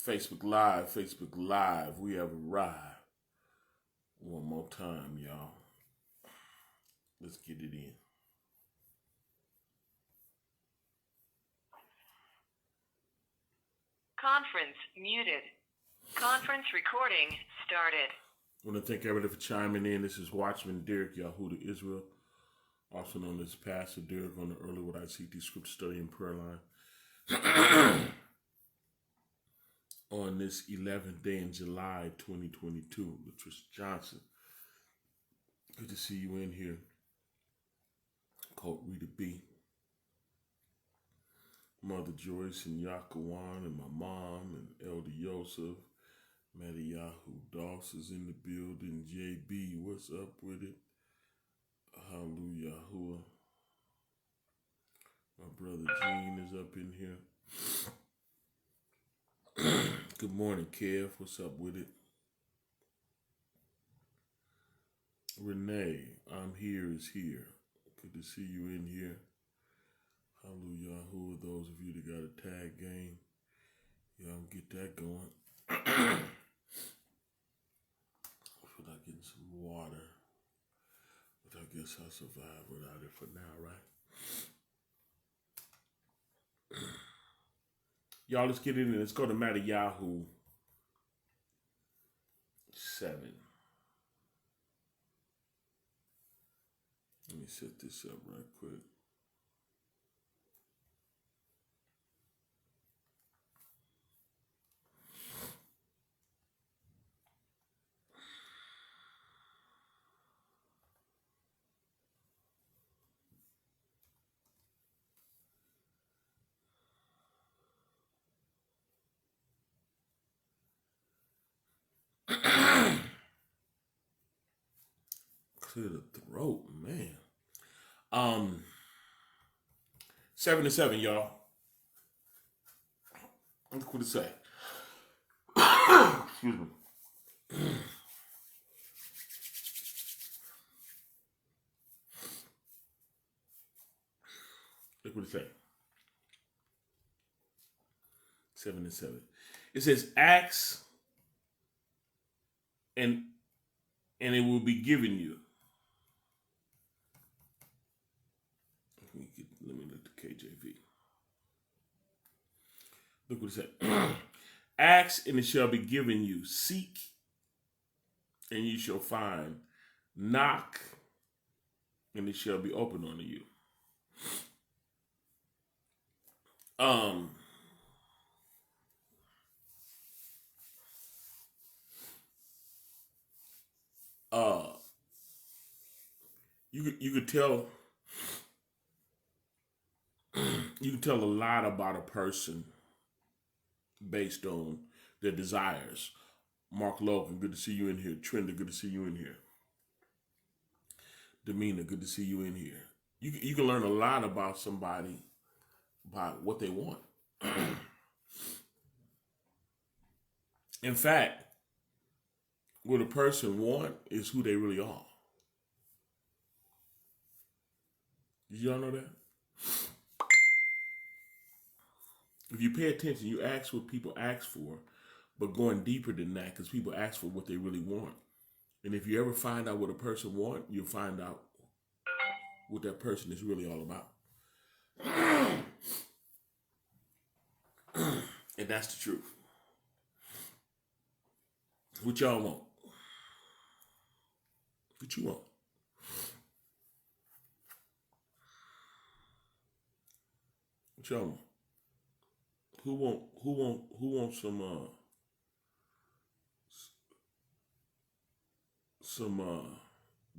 Facebook Live. We have arrived. One more time, y'all. Let's get it in. Conference muted. Conference recording started. I want to thank everybody for chiming in. This is Watchman Derrick Yisrael, also known as Pastor Derrick on the Early What I CT Scripture Study and Prayer Line. On this 11th day in July 2022, Latricia Johnson. Good to see you in here. Colt Rita B. Mother Joyce and Yakawan and my mom and Elder Yosef. Matayahu Doss is in the building. JB, what's up with it? Hallelujah. My brother Gene is up in here. Good morning, Kev. What's up with it? Renee, I'm here is here. Good to see you in here. Hallelujah. Who are those of you that got a tag game? Y'all get that going. I feel like getting some water. But I guess I'll survive without it for now, right? Y'all, let's get in and let's go to Matayahu 7. Let me set this up right quick. Clear the throat, man. 7-7, y'all. Look what it say. Excuse me. Look what it say. 7-7. It says, ask and it will be given you. Let me look at the KJV. Look what it said. Ask and it shall be given you. Seek and you shall find. Knock and it shall be opened unto you. You could tell you can tell a lot about a person based on their desires. Mark Logan, good to see you in here. Trenda, good to see you in here. Demeanor, good to see you in here. You can learn a lot about somebody by what they want. In fact, what a person wants is who they really are. Did y'all know that? If you pay attention, you ask what people ask for, but going deeper than that, because people ask for what they really want. And if you ever find out what a person wants, you'll find out what that person is really all about. And that's the truth. What y'all want? What you want? What y'all want? Who wants some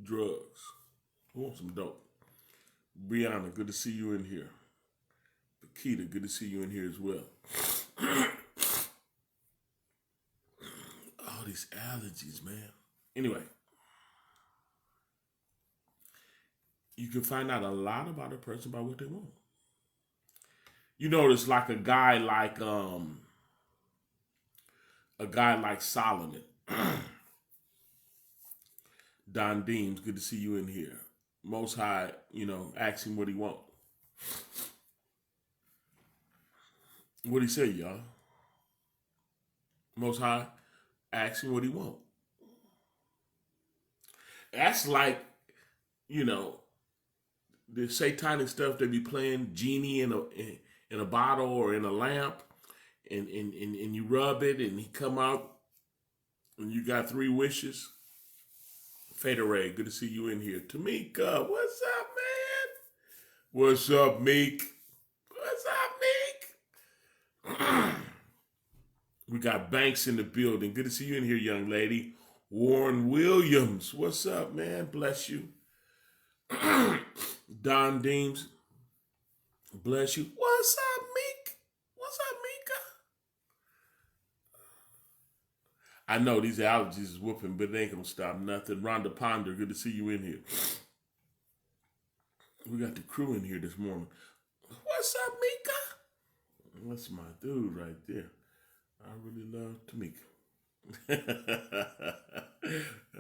drugs? Who wants some dope? Brianna, good to see you in here. Pakita, good to see you in here as well. All these allergies, man. Anyway, you can find out a lot about a person by what they want. You notice like a guy like Solomon. Don Deems, good to see you in here. Most High, ask him what he wants. What'd he say, y'all? Most High asks him what he wants. That's like, you know, the satanic stuff they be playing genie in a bottle or in a lamp, and you rub it and he come out and you got 3 wishes. Fade Ray, good to see you in here. Tamika, what's up, man? What's up, Meek? What's up, Meek? We got Banks in the building. Good to see you in here, young lady. Warren Williams, what's up, man? Bless you. Don Deems, bless you. What's up, Meek? What's up, Mika? I know these allergies is whooping, but they ain't gonna stop nothing. Rhonda Ponder, good to see you in here. We got the crew in here this morning. What's up, Mika? That's my dude right there. I really love Tamika.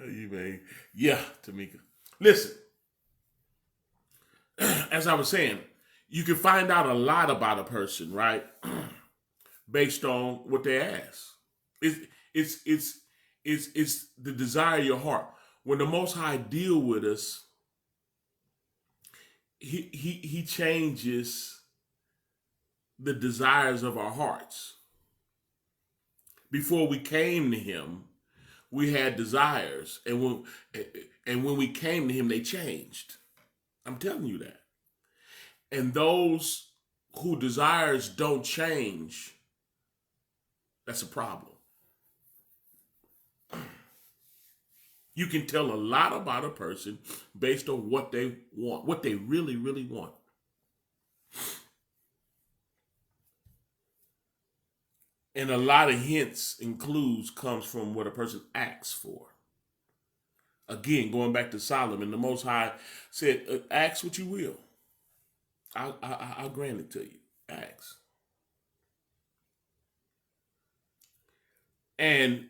You may, yeah, Tamika. Listen, as I was saying, you can find out a lot about a person, right? Based on what they ask. It's the desire of your heart. When the Most High deal with us, he changes the desires of our hearts. Before we came to him, we had desires, and when we came to him, they changed. I'm telling you that. And those whose desires don't change, that's a problem. You can tell a lot about a person based on what they want, what they really, really want. And a lot of hints and clues comes from what a person asks for. Again, going back to Solomon, the Most High said, ask what you will. I'll grant it to you. Ask. And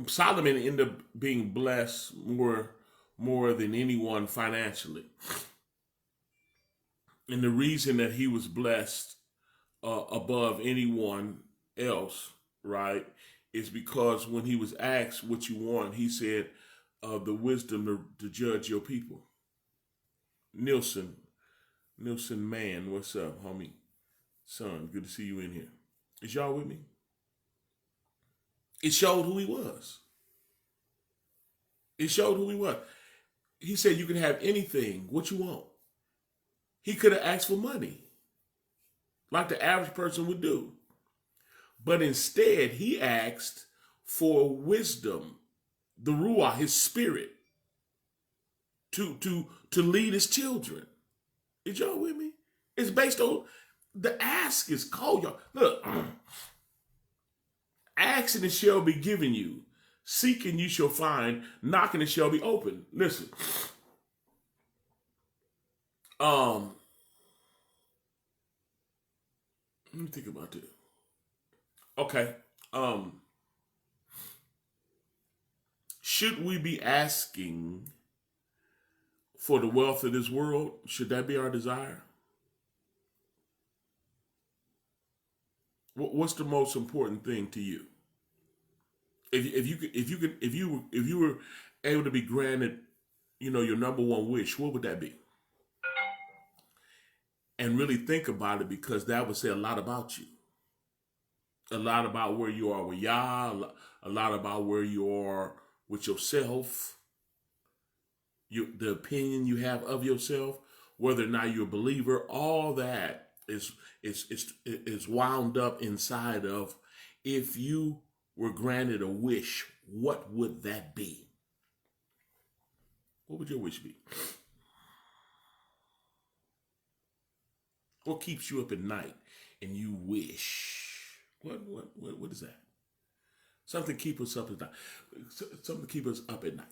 Solomon ended up being blessed more than anyone financially. And the reason that he was blessed above anyone else, right, is because when he was asked what you want, he said, the wisdom to judge your people. Nielsen man, what's up, homie? Son, good to see you in here. Is y'all with me? It showed who he was. It showed who he was. He said you can have anything, what you want. He could have asked for money, like the average person would do. But instead, he asked for wisdom, the Ruach, his spirit, to lead his children. Is y'all with me? It's based on, the ask is cold, y'all. Look, ask and it shall be given you. Seek and you shall find. Knock and it shall be open. Listen. Let me think about this. Okay. Should we be asking for the wealth of this world? Should that be our desire? What's the most important thing to you? If you were able to be granted, your number one wish, what would that be? And really think about it, because that would say a lot about you. A lot about where you are with Yah, a lot about where you are with yourself, the opinion you have of yourself, whether or not you're a believer. All that is wound up inside of, if you were granted a wish, what would that be? What would your wish be? What keeps you up at night and you wish? What is that? Something keep us up at night. Something keep us up at night.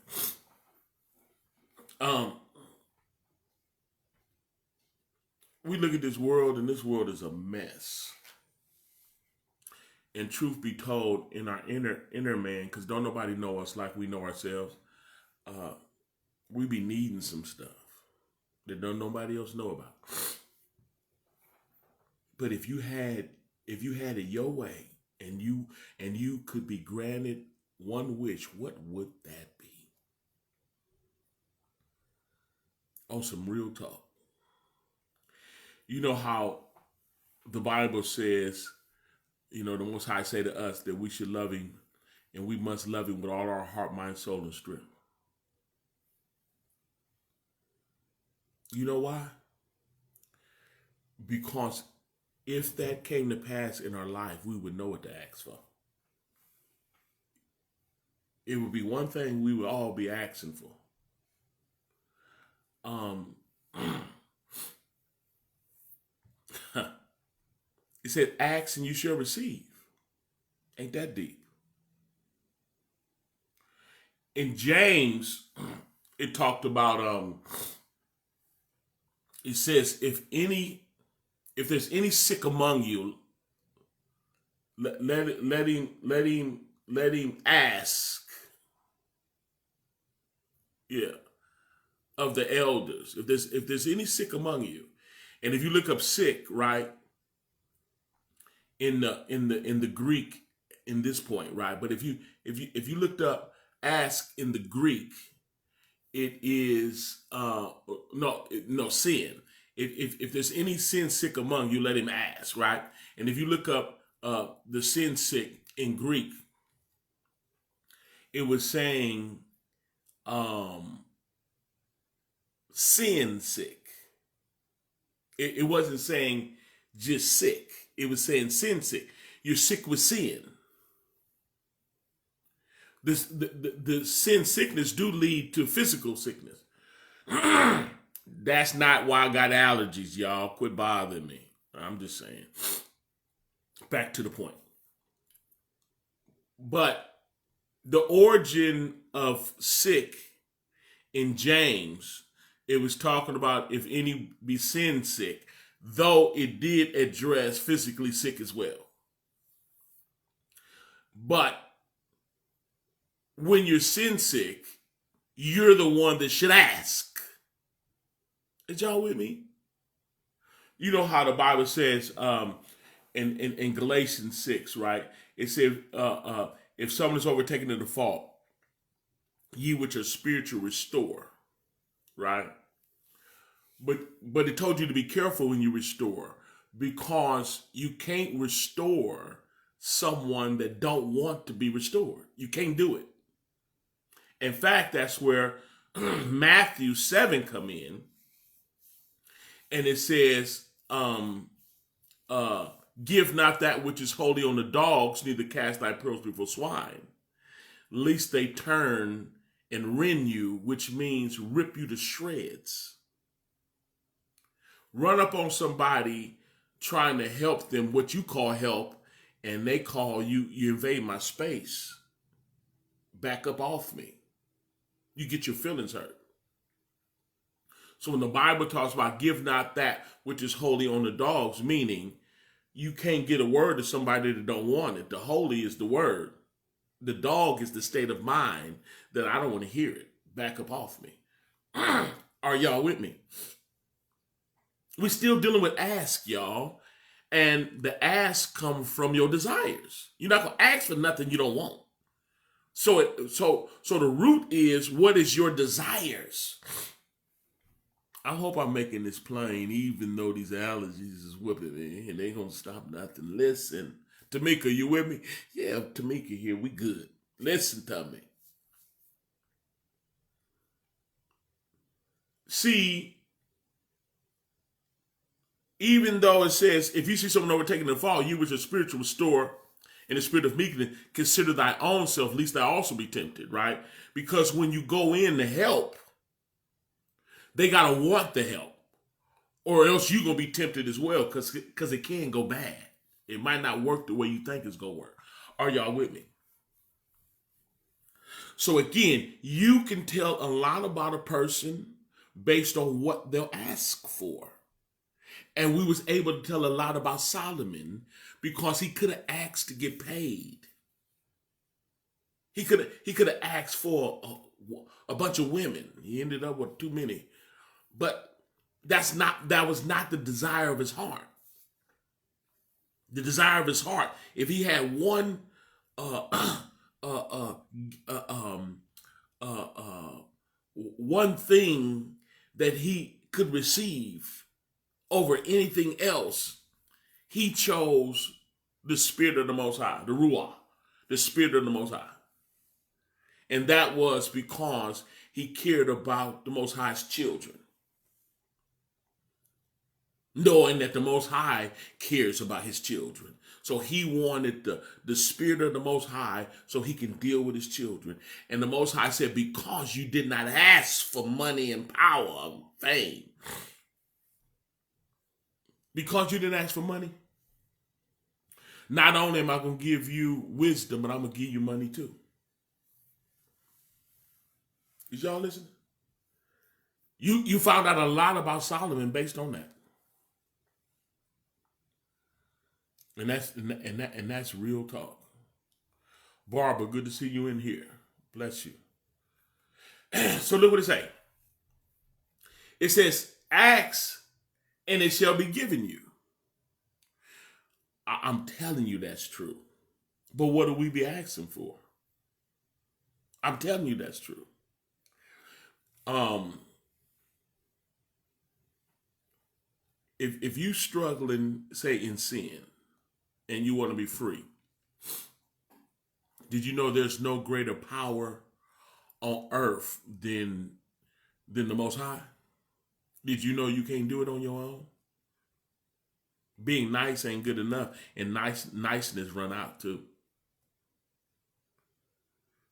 We look at this world, and this world is a mess. And truth be told, in our inner man, because don't nobody know us like we know ourselves, we be needing some stuff that don't nobody else know about. But if you had it your way, and you could be granted one wish, what would that be? On some real talk. You know how the Bible says, the Most High say to us that we should love him, and we must love him with all our heart, mind, soul, and strength. You know why? Because if that came to pass in our life, we would know what to ask for. It would be one thing we would all be asking for. It said, ask and you shall receive. Ain't that deep? In James, it talked about, it says, if there's any sick among you, let him ask. Yeah. Of the elders. If there's any sick among you. And if you look up sick, right? In the Greek in this point, right? But if you looked up ask in the Greek, it is sin. If there's any sin sick among you, let him ask, right? And if you look up the sin sick in Greek, it was saying sin sick. It wasn't saying just sick. It was saying sin sick. You're sick with sin. The sin sickness do lead to physical sickness. That's not why I got allergies, y'all. Quit bothering me. I'm just saying. Back to the point. But the origin of sick in James, it was talking about if any be sin sick, though it did address physically sick as well. But when you're sin sick, you're the one that should ask. Is y'all with me? You know how the Bible says in Galatians 6, right? It says, if someone is overtaken in the fault, ye which are spiritual restore, right? But it told you to be careful when you restore, because you can't restore someone that don't want to be restored. You can't do it. In fact, that's where Matthew 7 come in, and it says, give not that which is holy on the dogs, neither cast thy pearls before swine, lest they turn and rend you, which means rip you to shreds. Run up on somebody trying to help them, what you call help, and they call you invade my space. Back up off me. You get your feelings hurt. So when the Bible talks about give not that which is holy on the dogs, meaning you can't get a word to somebody that don't want it. The holy is the word. The dog is the state of mind that I don't want to hear it. Back up off me. Are y'all with me? We're still dealing with ask, y'all. And the ask comes from your desires. You're not going to ask for nothing you don't want. So the root is, what is your desires? I hope I'm making this plain, even though these allergies is whipping me and they ain't gonna stop nothing. Listen, Tamika, you with me? Yeah, Tamika here, we good. Listen to me. See, even though it says, if you see someone overtaken in the fall, you which are spiritual restore in the spirit of meekness, consider thy own self, lest thou also be tempted, right? Because when you go in to help, they got to want the help, or else you're going to be tempted as well, because it can go bad. It might not work the way you think it's going to work. Are y'all with me? So again, you can tell a lot about a person based on what they'll ask for. And we was able to tell a lot about Solomon because he could have asked to get paid. He could have asked for a bunch of women. He ended up with too many. But that was not the desire of his heart. the desire of his heart. If he had one uh, uh, uh, uh, um, one thing that he could receive over anything else, he chose the Spirit of the Most High, the Ruach, the Spirit of the Most High. And that was because he cared about the Most High's children, knowing that the Most High cares about his children. So he wanted the Spirit of the Most High so he can deal with his children. And the Most High said, because you did not ask for money and power and fame, because you didn't ask for money, not only am I going to give you wisdom, but I'm going to give you money too. Is y'all listening? You found out a lot about Solomon based on that. And that's real talk. Barbara, good to see you in here. Bless you. So look what it says. It says, ask and it shall be given you. I'm telling you that's true. But what do we be asking for? I'm telling you that's true. If you struggling, say, in sin, and you want to be free, did you know there's no greater power on earth than the Most High? Did you know you can't do it on your own? Being nice ain't good enough, and niceness run out too.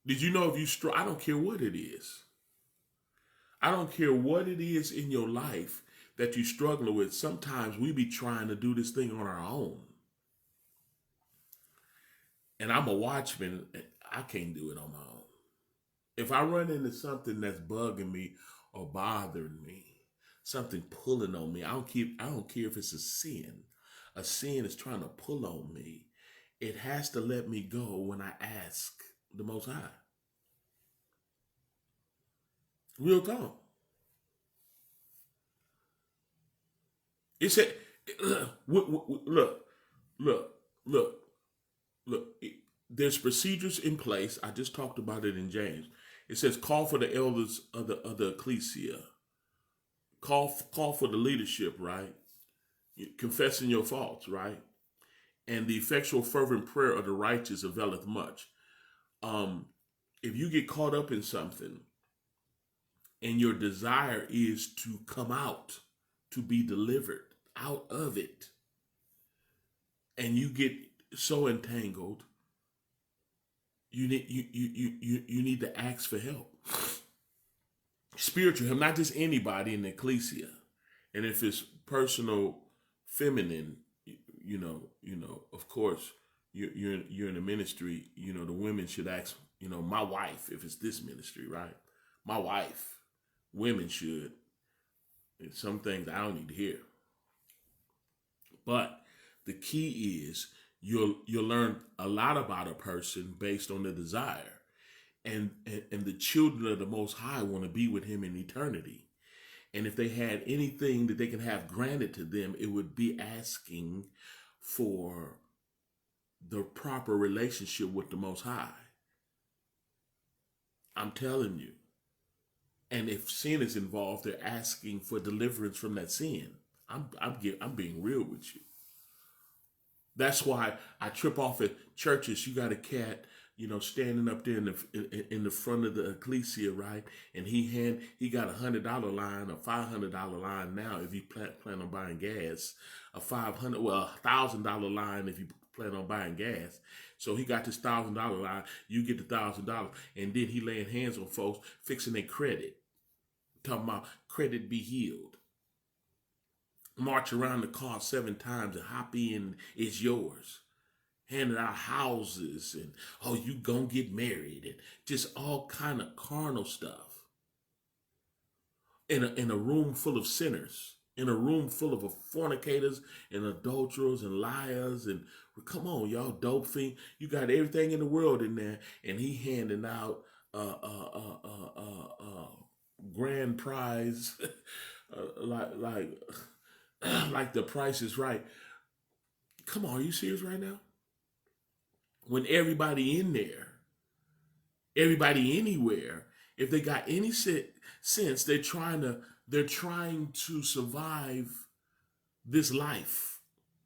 Did you know if you I don't care what it is. I don't care what it is in your life that you're struggling with. Sometimes we be trying to do this thing on our own. And I'm a watchman. I can't do it on my own. If I run into something that's bugging me or bothering me, something pulling on me, I don't care if it's a sin. A sin is trying to pull on me. It has to let me go when I ask the Most High. Real talk. It said, look. There's procedures in place. I just talked about it in James. It says, call for the elders of the ecclesia. Call for the leadership, right? Confessing your faults, right? And the effectual fervent prayer of the righteous availeth much. If you get caught up in something and your desire is to come out, to be delivered out of it, and you get so entangled, you need to ask for help. Spiritual help, not just anybody in the ecclesia. And if it's personal, feminine, of course, you're in a ministry, the women should ask, my wife, if it's this ministry, right? My wife, women should. It's some things I don't need to hear. But the key is you'll learn a lot about a person based on the desire. And the children of the Most High want to be with him in eternity. And if they had anything that they can have granted to them, it would be asking for the proper relationship with the Most High. I'm telling you. And if sin is involved, they're asking for deliverance from that sin. I'm being real with you. That's why I trip off at churches. You got a cat, standing up there in the front of the ecclesia, right? And he got $100 line, a $500 line now if you plan on buying gas, $1,000 line if you plan on buying gas. So he got this $1,000 line, you get the $1,000, and then he laying hands on folks, fixing their credit, talking about credit be healed. March around the car 7 times and hop in, it's yours. Handing out houses and, you gonna get married, and just all kind of carnal stuff. In a room full of sinners, in a room full of fornicators and adulterers and liars, and come on, y'all, dope fiend. You got everything in the world in there, and he handing out grand prize like The Price is Right. Come on, are you serious right now? When everybody in there, everybody anywhere, if they got any sense, they're trying to survive this life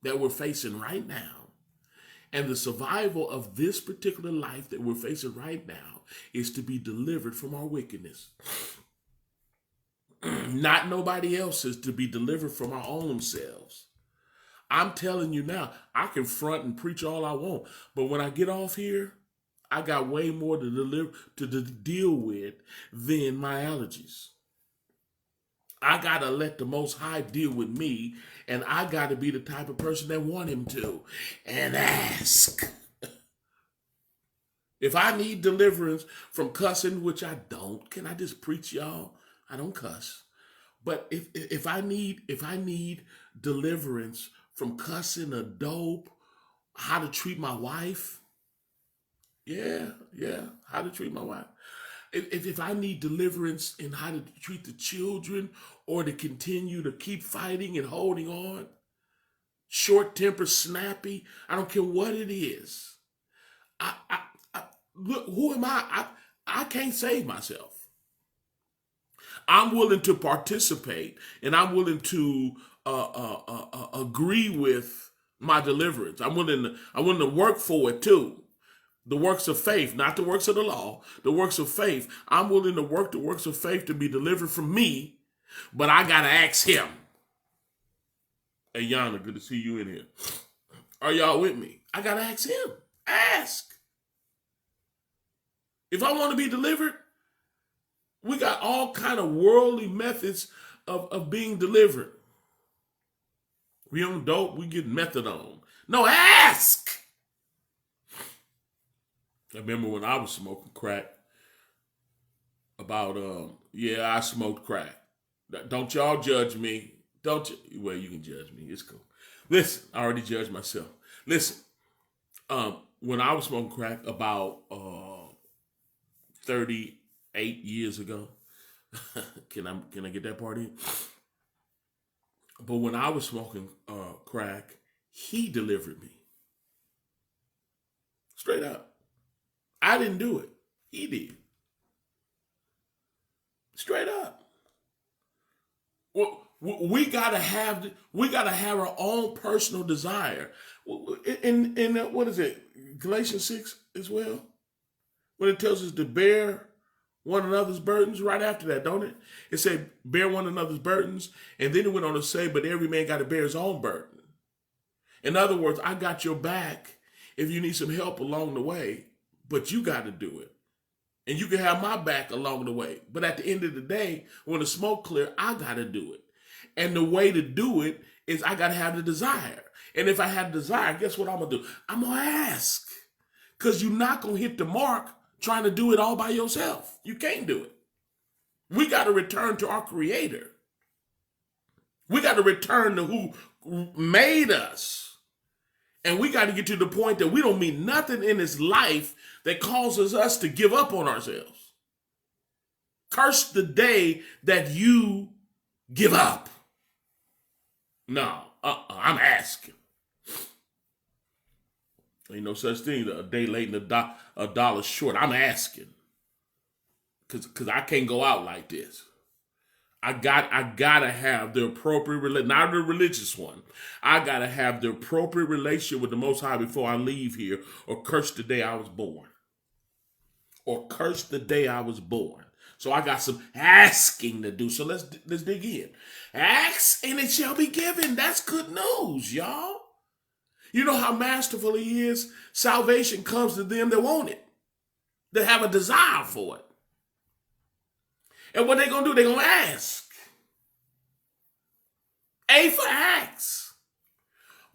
that we're facing right now. And the survival of this particular life that we're facing right now is to be delivered from our wickedness. Not nobody else's, to be delivered from our own selves. I'm telling you now, I can front and preach all I want, but when I get off here, I got way more to deal with than my allergies. I got to let the Most High deal with me, and I got to be the type of person that want him to, and ask. If I need deliverance from cussing, which I don't, can I just preach, y'all? I don't cuss. But if I need deliverance from cussing, a dope, how to treat my wife, how to treat my wife. If I need deliverance in how to treat the children, or to continue to keep fighting and holding on, short temper, snappy, I don't care what it is. I look, who am I? I can't save myself. I'm willing to participate, and I'm willing to agree with my deliverance. I'm willing to work for it too. The works of faith, not the works of the law, the works of faith. I'm willing to work the works of faith to be delivered from me, but I got to ask him. Hey, Yana, good to see you in here. Are y'all with me? I got to ask him. Ask. If I want to be delivered, we got all kind of worldly methods of being delivered. We on dope, we get methadone. No, ask. I remember when I was smoking crack about, I smoked crack. Don't y'all judge me. Don't you? Well, you can judge me. It's cool. Listen, I already judged myself. Listen, when I was smoking crack about 38 years ago, can I get that part in? But when I was smoking crack, he delivered me. Straight up. I didn't do it. He did. Straight up. Well, we gotta have our own personal desire. In what is it? Galatians 6 as well, when it tells us to bear one another's burdens. Right after that, don't it? It said bear one another's burdens, and then it went on to say, but every man got to bear his own burden. In other words, I got your back if you need some help along the way. But you got to do it. And you can have my back along the way. But at the end of the day, when the smoke clear, I got to do it. And the way to do it is I got to have the desire. And if I have desire, guess what I'm going to do? I'm going to ask. Because you're not going to hit the mark trying to do it all by yourself. You can't do it. We got to return to our Creator. We got to return to who made us. And we got to get to the point that we don't mean nothing in this life that causes us to give up on ourselves. Curse the day that you give up. No, I'm asking. Ain't no such thing, a day late and a dollar short. I'm asking. Because I can't go out like this. I gotta have the appropriate, not the religious one. I gotta have the appropriate relationship with the Most High before I leave here, or curse the day I was born. Or curse the day I was born. So I got some asking to do. So let's dig in. Ask and it shall be given. That's good news, y'all. You know how masterful he is? Salvation comes to them that want it, that have a desire for it. And what they going to do? They're going to ask. A for ask.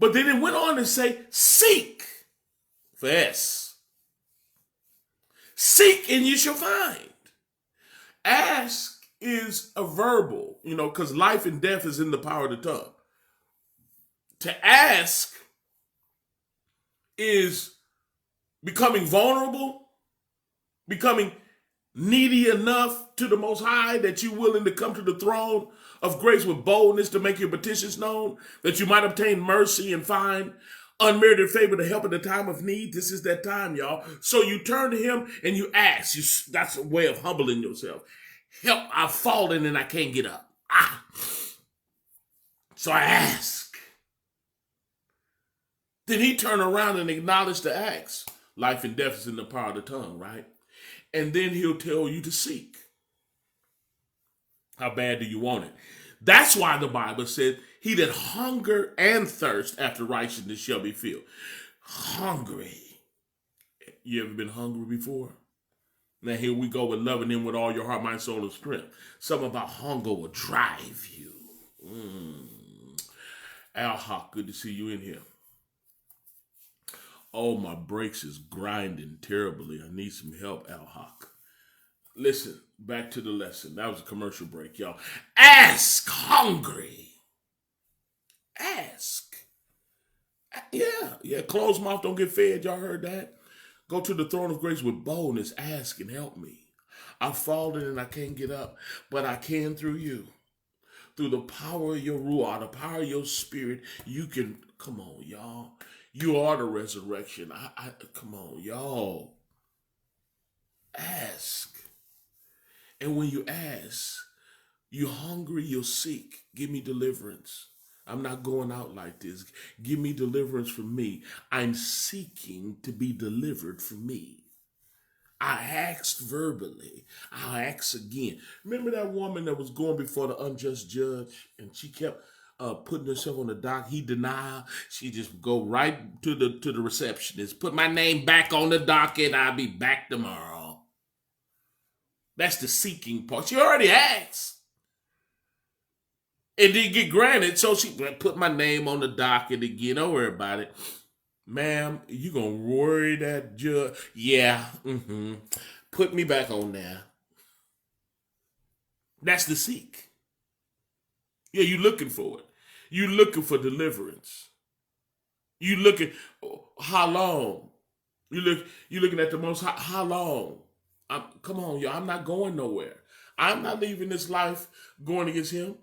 But then it went on to say, seek for S. Seek and you shall find. Ask is a verbal, because life and death is in the power of the tongue. To ask is becoming vulnerable, becoming needy enough to the Most High that you're willing to come to the throne of grace with boldness to make your petitions known, that you might obtain mercy and find Unmerited favor to help in the time of need. This is that time, y'all. So you turn to him and you ask. That's a way of humbling yourself. Help, I've fallen and I can't get up. So I ask. Then he turn around and acknowledge the acts. Life and death is in the power of the tongue, right? And then he'll tell you to seek. How bad do you want it? That's why the Bible said, he that hunger and thirst after righteousness shall be filled. Hungry. You ever been hungry before? Now here we go with loving him with all your heart, mind, soul, and strength. Something about hunger will drive you. Al Hawk, good to see you in here. Oh, my brakes is grinding terribly. I need some help, Al Hawk. Listen, back to the lesson. That was a commercial break, y'all. Ask hungry. Ask. Yeah. Closed mouth don't get fed. Y'all heard that? Go to the throne of grace with boldness. Ask and help me. I've fallen and I can't get up, but I can through you. Through the power of your ruah, the power of your spirit, you can, come on, y'all. You are the resurrection. Come on, y'all. Ask. And when you ask, you're hungry, you'll seek. Give me deliverance. I'm not going out like this. Give me deliverance from me. I'm seeking to be delivered from me. I asked verbally. I'll ask again. Remember that woman that was going before the unjust judge and she kept putting herself on the dock? He denied. She just go right to the receptionist. Put my name back on the docket. I'll be back tomorrow. That's the seeking part. She already asked. It didn't get granted, so she put my name on the docket again. Don't worry about it. Ma'am, you gonna worry that judge? Yeah, Put me back on there. That's the seek. Yeah, you looking for it. You looking for deliverance. You looking, how long? You looking at the Most High, how long? Come on, y'all, I'm not going nowhere. I'm not leaving this life going against him.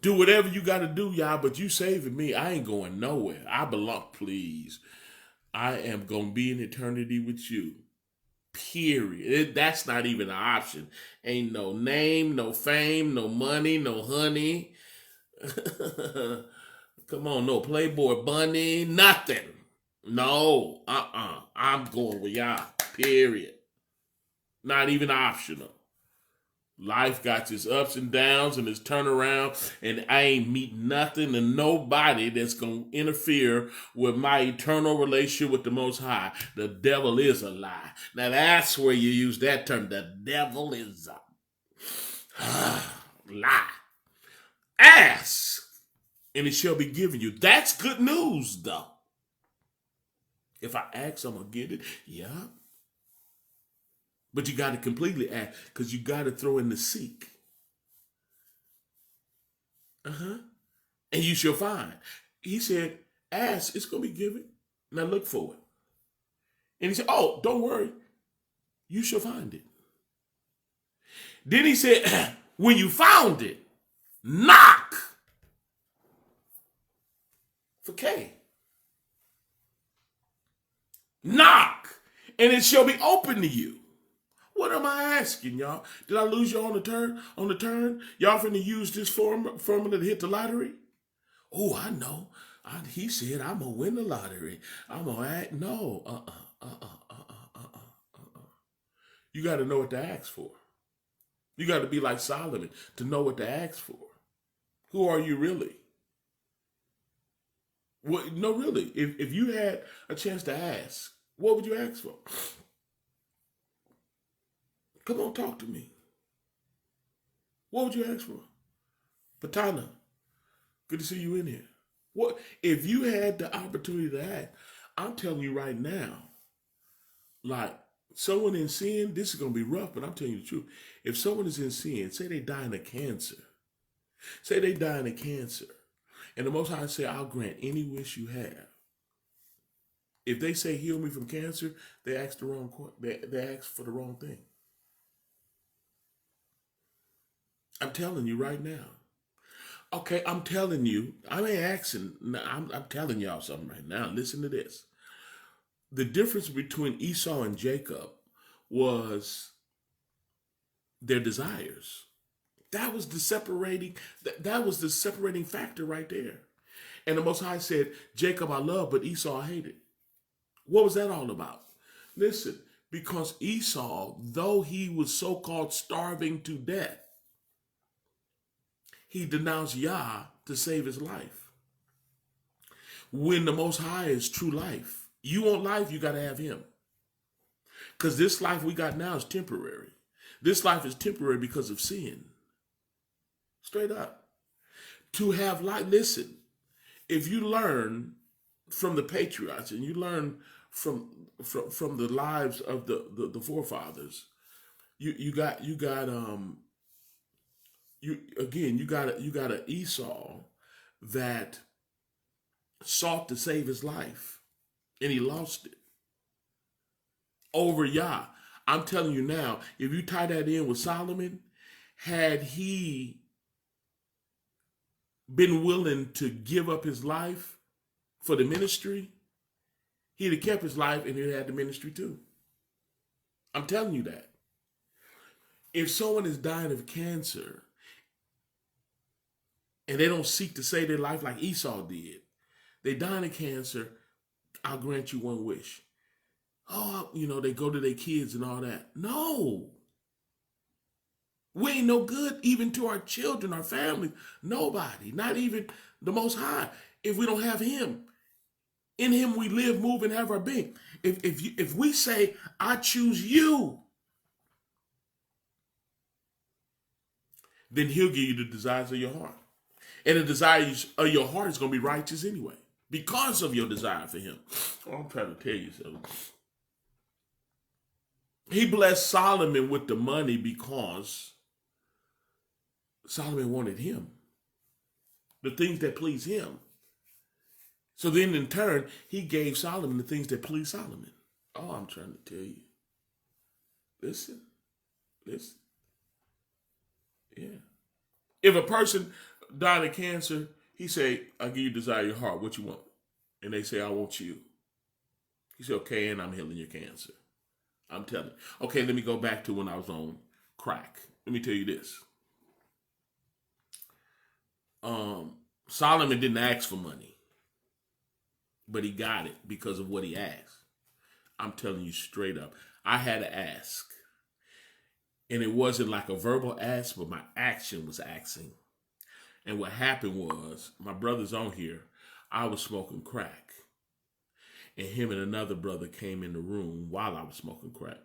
Do whatever you got to do, y'all, but you saving me. I ain't going nowhere. I belong, please. I am going to be in eternity with you. Period. That's not even an option. Ain't no name, no fame, no money, no honey. Come on, no Playboy bunny, nothing. No, I'm going with y'all. Period. Not even optional. Life got its ups and downs and its turnaround, and I ain't meet nothing and nobody that's going to interfere with my eternal relationship with the Most High. The devil is a lie. Now that's where you use that term. The devil is a lie. Ask, and it shall be given you. That's good news, though. If I ask, I'm going to get it. Yeah. But you got to completely ask, because you got to throw in the seek. And you shall find. He said, ask, it's going to be given. Now look for it. And he said, oh, don't worry. You shall find it. Then he said, when you found it, knock. For K. Knock. And it shall be open to you. What am I asking, y'all? Did I lose you on the turn? Y'all finna use this formula to hit the lottery? Oh, I know. He said I'm gonna win the lottery. I'm gonna act. No. You got to know what to ask for. You got to be like Solomon to know what to ask for. Who are you really? Well, no, really. If you had a chance to ask, what would you ask for? Come on, talk to me. What would you ask for? Patana, good to see you in here. What if you had the opportunity to ask? I'm telling you right now, like someone in sin, this is gonna be rough, but I'm telling you the truth. If someone is in sin, say they dying of cancer, and the Most High say, I'll grant any wish you have. If they say heal me from cancer, they ask the wrong. They ask for the wrong thing. I'm telling you right now. Okay, I'm telling you, I ain't asking. I'm telling y'all something right now. Listen to this. The difference between Esau and Jacob was their desires. That was the separating. That was the separating factor right there. And the Most High said, "Jacob I love, but Esau I hated." What was that all about? Listen, because Esau, though he was so-called starving to death, he denounced Yah to save his life. When the Most High is true life, you want life, you got to have him. Because this life we got now is temporary. This life is temporary because of sin. Straight up. To have life, listen, if you learn from the patriarchs and you learn from the lives of the forefathers, you got an Esau that sought to save his life and he lost it over Yah. I'm telling you now, if you tie that in with Solomon, had he been willing to give up his life for the ministry, he'd have kept his life and he'd have had the ministry too. I'm telling you that. If someone is dying of cancer and they don't seek to save their life like Esau did, they die of cancer, I'll grant you one wish. Oh, they go to their kids and all that. No. We ain't no good even to our children, our family. Nobody, not even the Most High, if we don't have him. In him we live, move, and have our being. If we say, I choose you, then he'll give you the desires of your heart. And the desires of your heart is going to be righteous anyway, because of your desire for him. Oh, I'm trying to tell you something. He blessed Solomon with the money because Solomon wanted him. The things that please him. So then in turn, he gave Solomon the things that please Solomon. Oh, I'm trying to tell you. Listen. Yeah. If a person died of cancer, he say, I'll give you desire of your heart. What you want? And they say, I want you. He said, okay, and I'm healing your cancer. I'm telling you. Okay, let me go back to when I was on crack. Let me tell you this. Solomon didn't ask for money, but he got it because of what he asked. I'm telling you straight up. I had to ask. And it wasn't like a verbal ask, but my action was asking. And what happened was, my brother's on here, I was smoking crack. And him and another brother came in the room while I was smoking crack.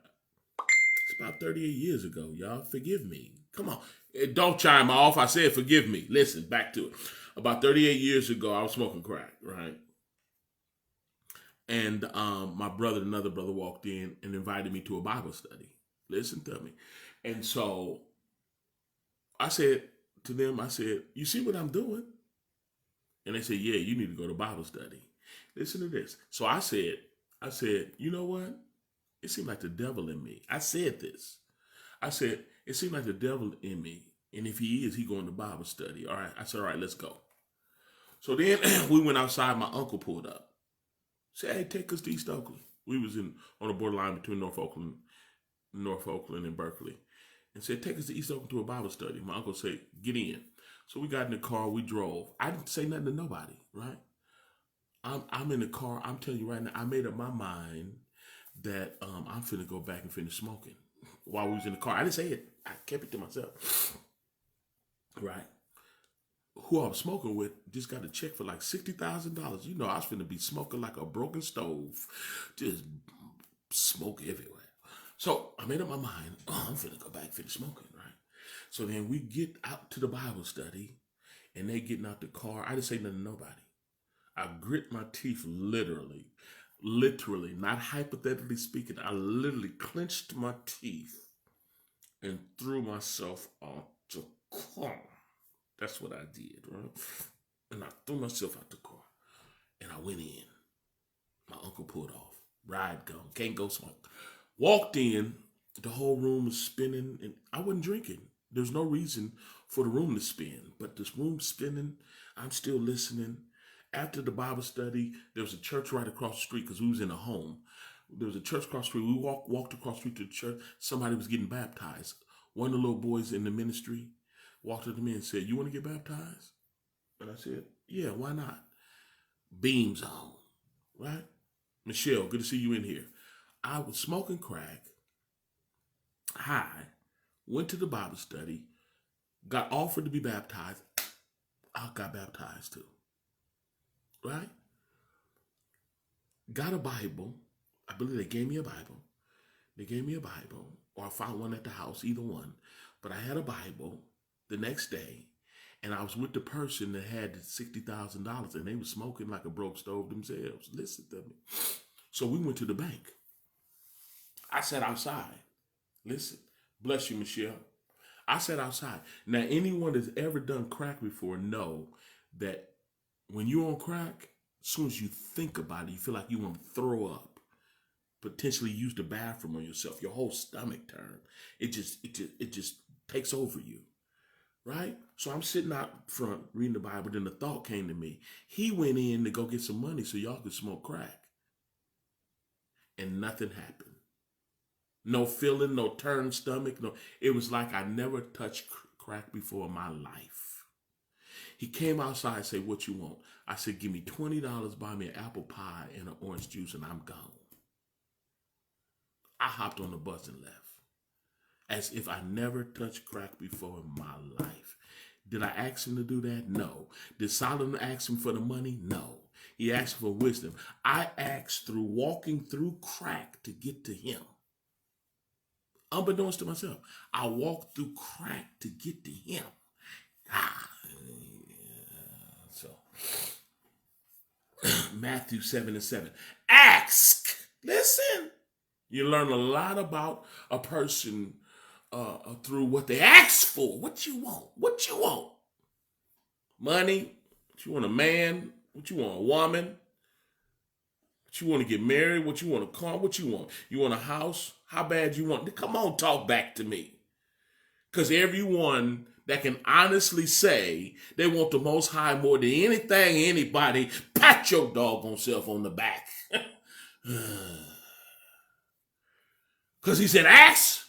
It's about 38 years ago, y'all. Forgive me. Come on. Don't chime off. I said forgive me. Listen, back to it. About 38 years ago, I was smoking crack, right? And my brother, another brother, walked in and invited me to a Bible study. Listen to me. And so I said to them, you see what I'm doing? And they said, yeah, you need to go to Bible study. Listen to this. So I said, you know what? It seemed like the devil in me. I said this. I said, it seemed like the devil in me. And if he is, he going to Bible study. All right. I said, all right, let's go. So then we went outside. My uncle pulled up. Said, hey, take us to East Oakland. We was on the borderline between North Oakland and Berkeley. And said, take us to East Oakland to a Bible study. My uncle said, get in. So we got in the car. We drove. I didn't say nothing to nobody, right? I'm in the car. I'm telling you right now, I made up my mind that I'm finna go back and finish smoking while we was in the car. I didn't say it. I kept it to myself. Right. Who I was smoking with just got a check for like $60,000. You know, I was finna be smoking like a broken stove. Just smoke everywhere. So I made up my mind, I'm finna go back and finish smoking, right? So then we get out to the Bible study and they getting out the car. I didn't say nothing to nobody. I grit my teeth literally, not hypothetically speaking. I literally clenched my teeth and threw myself out the car. That's what I did, right? And I threw myself out the car and I went in. My uncle pulled off. Ride gone. Can't go smoke. Walked in. The whole room was spinning and I wasn't drinking. There's no reason for the room to spin, but this room's spinning. I'm still listening. After the Bible study, there was a church right across the street because we was in a home. There was a church across the street. We walked across the street to the church. Somebody was getting baptized. One of the little boys in the ministry walked up to me and said, "You want to get baptized?" And I said, "Yeah, why not?" Beams on, right? Michelle, good to see you in here. I was smoking crack, high, went to the Bible study, got offered to be baptized. I got baptized too, right? Got a Bible. I believe they gave me a Bible. They gave me a Bible, or I found one at the house, either one. But I had a Bible the next day, and I was with the person that had the $60,000, and they were smoking like a broke stove themselves. Listen to me. So we went to the bank. I sat outside. Listen, bless you, Michelle. I sat outside. Now, anyone that's ever done crack before know that when you're on crack, as soon as you think about it, you feel like you want to throw up, potentially use the bathroom on yourself. Your whole stomach turns. It just takes over you, right? So I'm sitting out front reading the Bible. Then the thought came to me. He went in to go get some money so y'all could smoke crack, and nothing happened. No feeling, no turn stomach. No, it was like I never touched crack before in my life. He came outside and said, "What you want?" I said, "Give me $20, buy me an apple pie and an orange juice, and I'm gone." I hopped on the bus and left, as if I never touched crack before in my life. Did I ask him to do that? No. Did Solomon ask him for the money? No. He asked for wisdom. I asked through walking through crack to get to him. Unbeknownst to myself, I walked through crack to get to him. So, Matthew 7:7. Ask. Listen. You learn a lot about a person through what they ask for. What you want? What you want? Money? What you want, a man? What you want, a woman? What you want to get married? What you want, a car? What you want? You want a house? How bad you want? Come on, talk back to me. Because everyone that can honestly say they want the Most High more than anything, anybody, pat your doggone self on the back. Because he said, ask,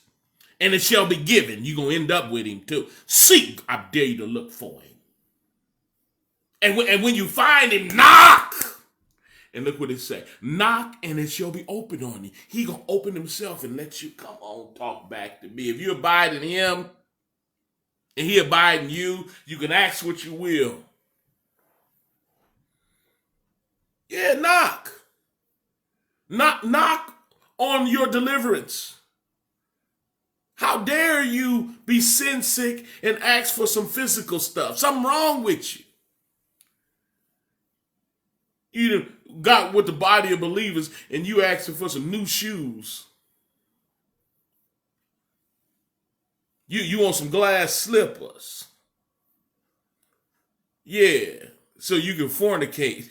and it shall be given. You're going to end up with him too. Seek, I dare you to look for him. And when you find him, knock. And look what it say. Knock, and it shall be open on you. He going to open himself and let you, come on, talk back to me. If you abide in him, and he abide in you, you can ask what you will. Yeah, knock. Knock on your deliverance. How dare you be sin sick and ask for some physical stuff? Something wrong with you. You got with the body of believers and you asking for some new shoes. You want some glass slippers. Yeah. So you can fornicate.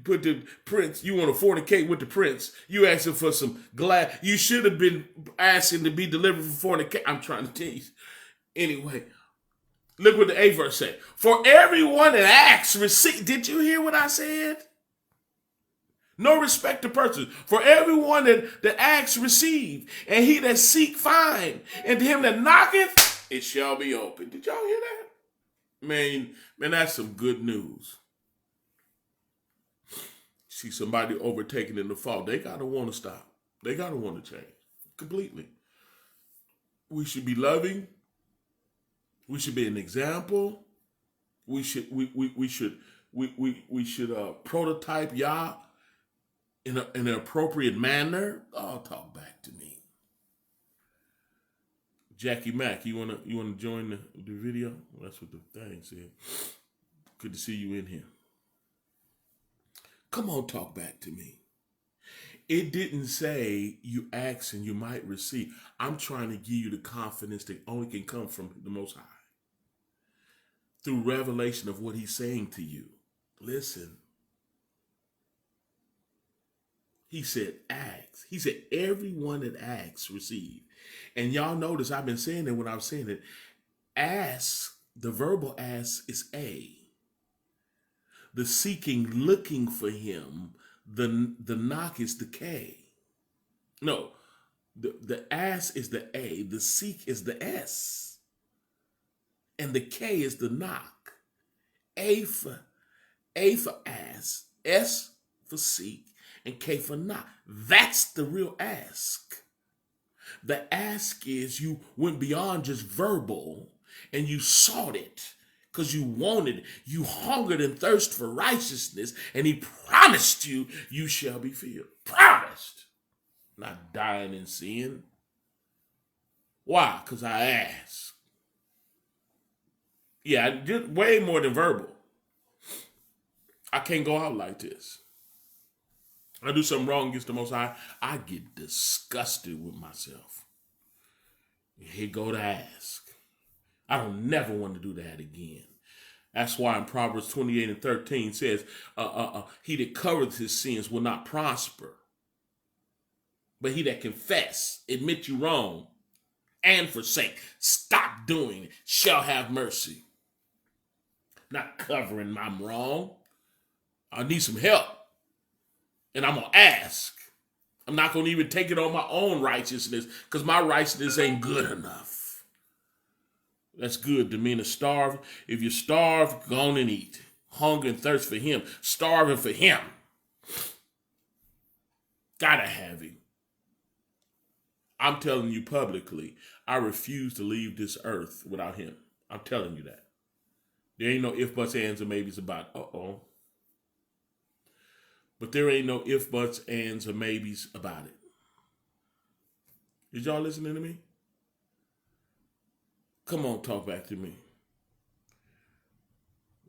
Put the prince, you want to fornicate with the prince. You asking for some glass. You should have been asking to be delivered from fornicate. I'm trying to tell you. Anyway, look what the A verse said. For everyone that asks, receive. Did you hear what I said? No respect to person. For everyone that asks, receive. And he that seek, find. And to him that knocketh, it shall be open. Did y'all hear that? Man, that's some good news. See somebody overtaken in the fault. They got to want to stop. They got to want to change completely. We should be loving. We should be an example. We should prototype Yah in an appropriate manner. Oh, talk back to me. Jackie Mack, you wanna join the video? Well, that's what the thing said. Good to see you in here. Come on, talk back to me. It didn't say you ask and you might receive. I'm trying to give you the confidence that only can come from the Most High. Through revelation of what he's saying to you. Listen. He said, ask. He said, everyone that asks, receive. And y'all notice I've been saying that when I was saying it, Ask, the verbal ask is A. The seeking, looking for him, the knock is the K. No, the ask is the A, the seek is the S, and the K is the knock. A for ask, S for seek, and K for knock. That's the real ask. The ask is you went beyond just verbal and you sought it because you wanted it. You hungered and thirsted for righteousness, and he promised you, you shall be filled. Promised. Not dying in sin. Why? Because I asked. Yeah, just way more than verbal. I can't go out like this. I do something wrong against the Most High, I get disgusted with myself. Here go to ask. I don't never want to do that again. That's why in Proverbs 28 and 13 says, he that covereth his sins will not prosper. But he that confess, admit you wrong, and forsake, stop doing it, shall have mercy. Not covering my wrong. I need some help. And I'm going to ask. I'm not going to even take it on my own righteousness because my righteousness ain't good enough. That's good to mean to starve. If you're starved, go on and eat. Hunger and thirst for him. Starving for him. Gotta have him. I'm telling you publicly, I refuse to leave this earth without him. I'm telling you that. There ain't no if, buts, ands, or maybes about, But there ain't no if, buts, ands, or maybes about it. Is y'all listening to me? Come on, talk back to me.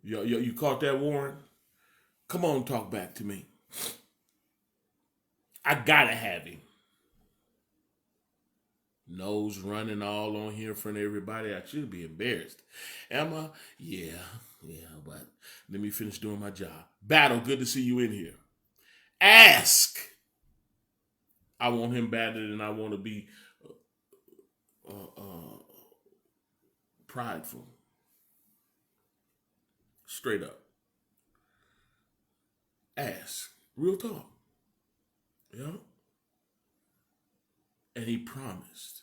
You caught that, Warren? Come on, talk back to me. I gotta have him. Nose running all on here in front of everybody. I should be embarrassed. Am I? Yeah, but let me finish doing my job. Battle, good to see you in here. Ask. I want him better than I want to be prideful. Straight up. Ask. Real talk. Yeah. And he promised.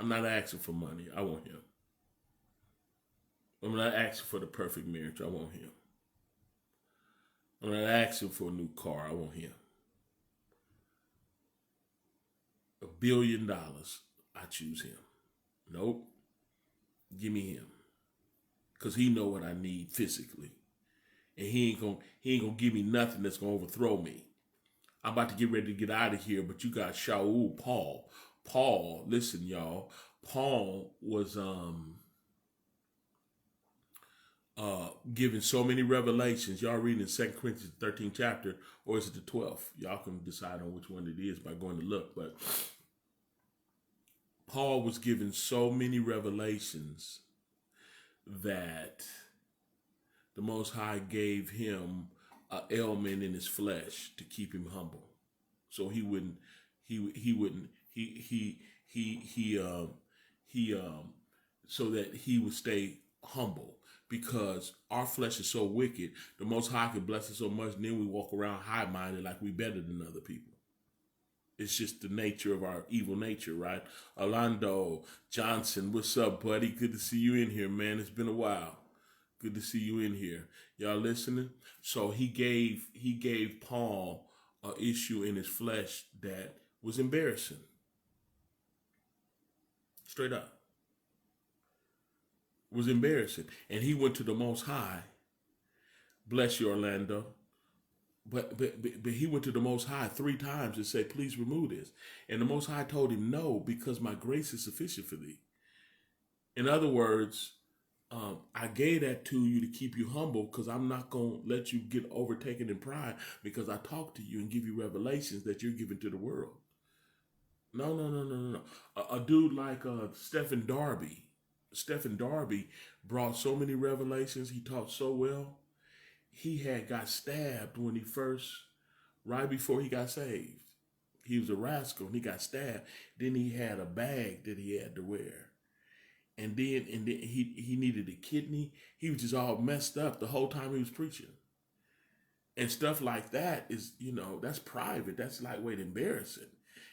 I'm not asking for money. I want him. I'm not asking for the perfect marriage. I want him. I'm not asking for a new car. I want him. $1 billion. I choose him. Nope. Give me him. Because he know what I need physically. And he ain't gonna give me nothing that's gonna overthrow me. I'm about to get ready to get out of here, but you got Shaul, Paul. Paul, listen, y'all. Paul was given so many revelations. Y'all reading in 2 Corinthians 13th chapter, or is it the 12th? Y'all can decide on which one it is by going to look. But Paul was given so many revelations that the Most High gave him an ailment in his flesh to keep him humble, so he so that he would stay humble, because our flesh is so wicked. The Most High can bless us so much, and then we walk around high-minded like we better than other people. It's just the nature of our evil nature, right? Orlando Johnson, what's up, buddy? Good to see you in here, man. It's been a while. Good to see you in here. Y'all listening? So he gave Paul an issue in his flesh that was embarrassing. Straight up. It was embarrassing. And he went to the Most High. Bless you, Orlando. But he went to the Most High 3 times and said, please remove this. And the Most High told him, no, because my grace is sufficient for thee. In other words, I gave that to you to keep you humble, because I'm not going to let you get overtaken in pride, because I talk to you and give you revelations that you're giving to the world. No. A dude like Stephen Darby. Stephen Darby brought so many revelations. He taught so well. He had got stabbed when he first, right before he got saved. He was a rascal and he got stabbed. Then he had a bag that he had to wear. And then he needed a kidney. He was just all messed up the whole time he was preaching. And stuff like that is, that's private. That's lightweight embarrassing.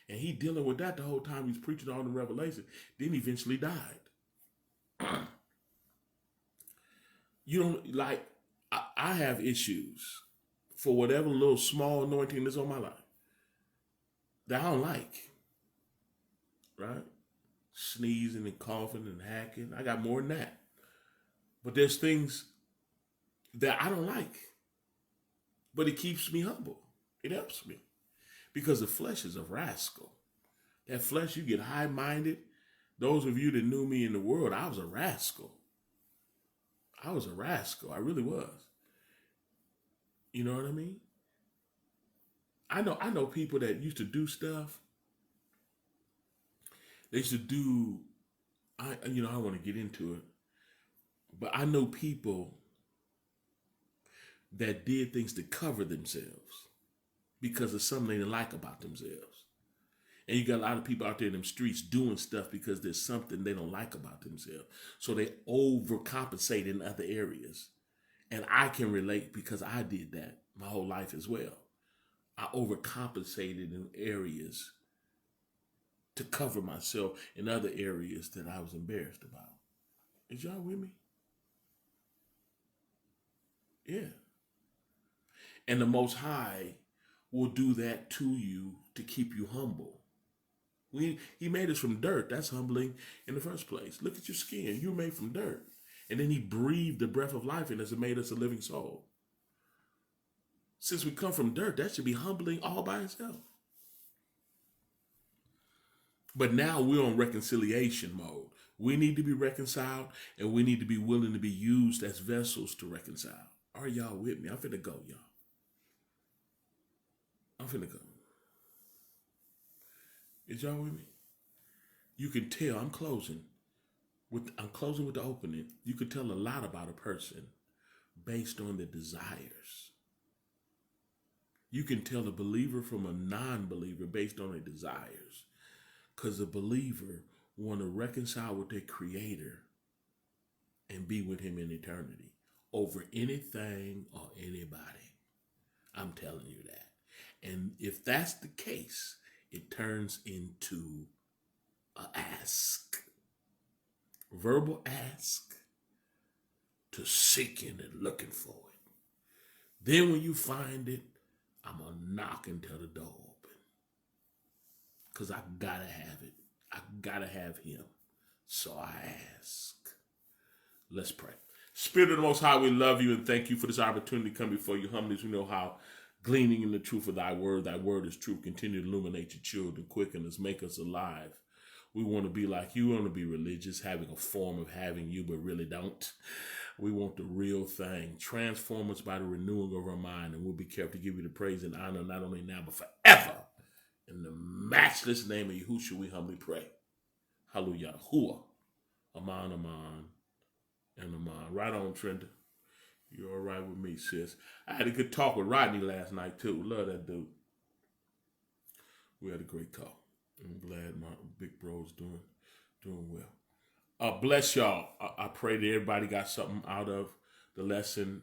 And he dealing with that the whole time he's preaching all the revelation. Then he eventually died. You don't like, I have issues for whatever little small anointing is on my life that I don't like. Right? Sneezing and coughing and hacking. I got more than that. But there's things that I don't like. But it keeps me humble. It helps me. Because the flesh is a rascal. That flesh, you get high-minded. Those of you that knew me in the world, I was a rascal. I was a rascal. I really was. You know what I mean? I know people that used to do stuff. They used to do, I don't want to get into it, but I know people that did things to cover themselves because of something they didn't like about themselves. And you got a lot of people out there in them streets doing stuff because there's something they don't like about themselves. So they overcompensate in other areas. And I can relate because I did that my whole life as well. I overcompensated in areas to cover myself in other areas that I was embarrassed about. Is y'all with me? Yeah. And the Most High will do that to you to keep you humble. He made us from dirt. That's humbling in the first place. Look at your skin. You're made from dirt. And then he breathed the breath of life in us and made us a living soul. Since we come from dirt, that should be humbling all by itself. But now we're on reconciliation mode. We need to be reconciled, and we need to be willing to be used as vessels to reconcile. Are y'all with me? I'm finna go, y'all. I'm finna go. Is y'all with me? You can tell, I'm closing with the opening. You can tell a lot about a person based on their desires. You can tell a believer from a non-believer based on their desires. Because the believer want to reconcile with their Creator and be with him in eternity over anything or anybody. I'm telling you that. And if that's the case, it turns into a ask. Verbal ask to seeking and looking for it. Then when you find it, I'm going to knock until the door open. Because I got to have it. I got to have him. So I ask. Let's pray. Spirit of the Most High, we love you and thank you for this opportunity to come before you humbly as we know how gleaning in the truth of thy word is truth. Continue to illuminate your children, quicken us, make us alive. We want to be like you. We want to be religious, having a form of having you, but really don't. We want the real thing. Transform us by the renewing of our mind, and we'll be careful to give you the praise and honor, not only now, but forever. In the matchless name of Yahushua, we humbly pray. Hallelujah. Yahuwah. Aman, aman, and aman. Right on, Trenda. You're all right with me, sis. I had a good talk with Rodney last night, too. Love that dude. We had a great talk. I'm glad my big bro's doing well. Bless y'all. I pray that everybody got something out of the lesson.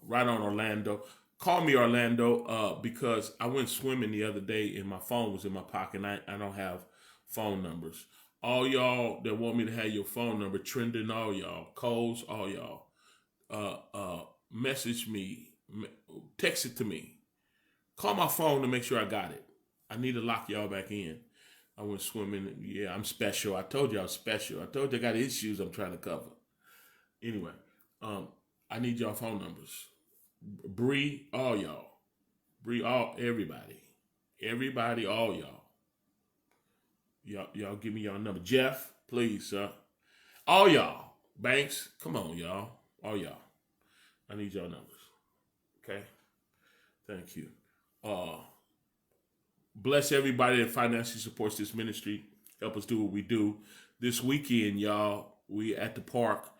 Right on, Orlando. Call me, Orlando, because I went swimming the other day and my phone was in my pocket. And I don't have phone numbers. All y'all that want me to have your phone number, trending, all y'all, Coles, all y'all, message me, text it to me. Call my phone to make sure I got it. I need to lock y'all back in. I went swimming. Yeah, I'm special. I told you I was special. I told you I got issues I'm trying to cover. Anyway, I need y'all phone numbers. Bree, all y'all. Bree, everybody. Everybody, all y'all. Y'all give me y'all number. Jeff, please, sir. All y'all. Banks, come on, y'all. All y'all. I need y'all numbers. Okay? Thank you. Bless everybody that financially supports this ministry. Help us do what we do. This weekend, y'all, we at the park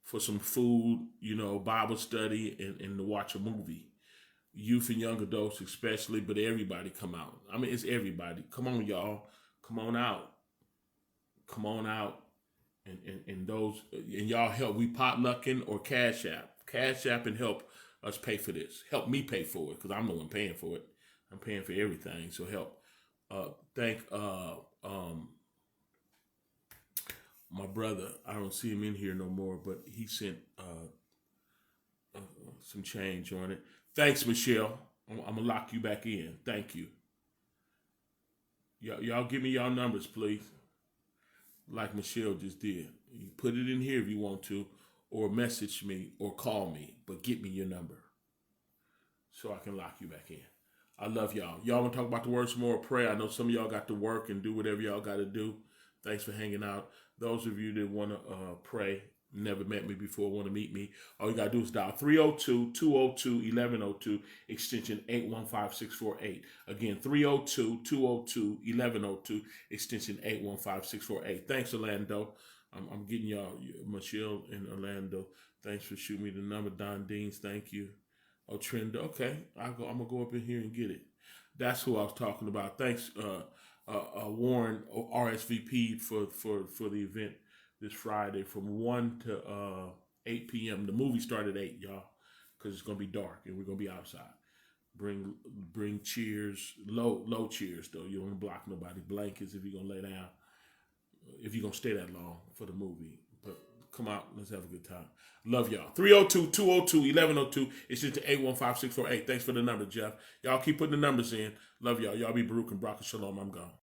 for some food, Bible study, and to watch a movie. Youth and young adults especially, but everybody come out. I mean, it's everybody. Come on, y'all. Come on out. Come on out And those and y'all help. We potlucking or Cash App, and help us pay for this. Help me pay for it because I'm the one paying for it. I'm paying for everything. So help. Thank my brother. I don't see him in here no more, but he sent some change on it. Thanks, Michelle. I'm gonna lock you back in. Thank you. Y'all give me y'all numbers, please. Like Michelle just did. You put it in here if you want to, or message me or call me, but get me your number so I can lock you back in. I love y'all. Y'all want to talk about the word some more? Pray. I know some of y'all got to work and do whatever y'all got to do. Thanks for hanging out. Those of you that want to pray, never met me before, want to meet me, all you got to do is dial 302-202-1102, extension 815648. Again, 302-202-1102, extension 815648. Thanks, Orlando. I'm getting y'all, Michelle and Orlando. Thanks for shooting me the number. Don Deans, thank you. Oh, Trend. Okay, I'm gonna go up in here and get it. That's who I was talking about. Thanks, Warren RSVP for the event this Friday from 1 to 8 p.m. The movie started at 8, y'all, because it's gonna be dark and we're gonna be outside. Bring cheers, low cheers though. You don't want to block nobody. Blankets if you're gonna lay down. If you're gonna stay that long for the movie, but come out, let's have a good time. Love y'all. 302-202-1102. It's just 815648. Thanks for the number, Jeff. Y'all keep putting the numbers in. Love y'all. Y'all be Baruch and Barak Shalom. I'm gone.